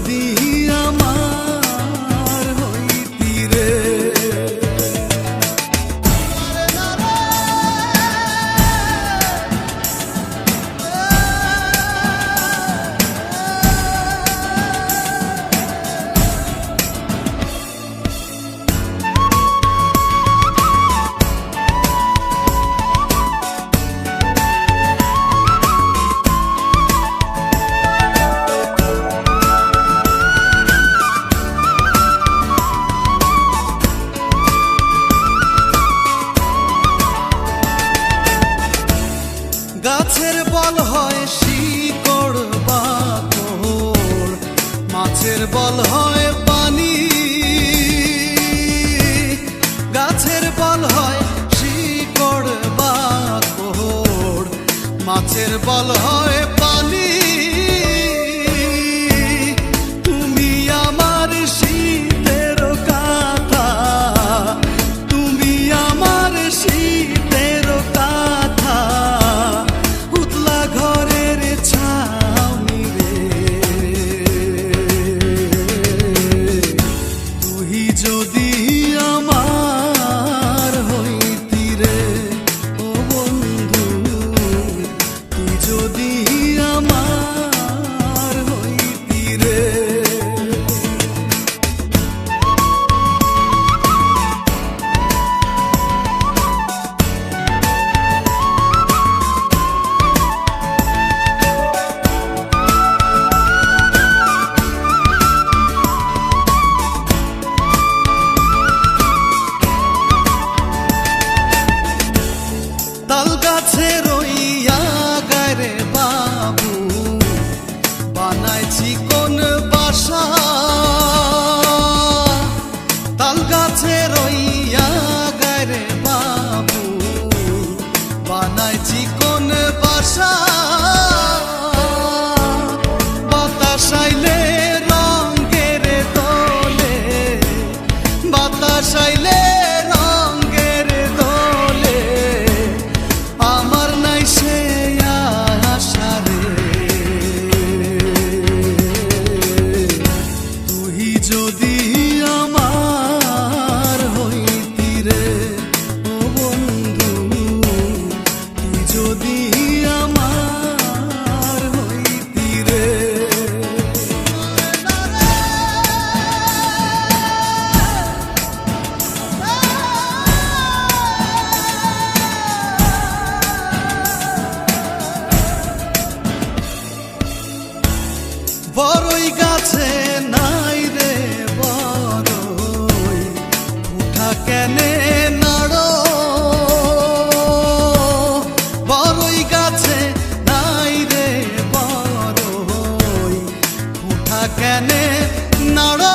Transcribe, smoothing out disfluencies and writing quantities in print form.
যদি আমার হইতি রে। গাছের বল হয় শিকড় বাকড়, মাছের বল হয় পানি। গাছের বল হয় শিকড় বাকড়, মাছের বল হয় পানি। তুমি আমার শীতের কাঁথা, তুমি আমার শীতের কাঁথা, উতলা ঘরের ছাউনি রে। তুই যদি আমার হইতি রে ও বন্ধু, তুই যদি আমার হইতি রে। তাল গাছে রইয়া গারে বাবু, বানাইছি কোন বাসা। তাল গাছে রইয়া গারে বাবু, বানাইছি কোন বাসা। বাতাস আইলে রঙের দোলে, বাতাস আইলে রঙের দোলে, আমার নাই সে আশা রে। তুই যদি আমার হইতি রে ও বন্ধু, তুই যদি আমার হইতি রে। বড়ই গাছে নাই রে বড়ই, উঠা কেনে নাড়ো। বড়ই গাছে নাই রে বড়ই, উঠা কেনে নাড়ো।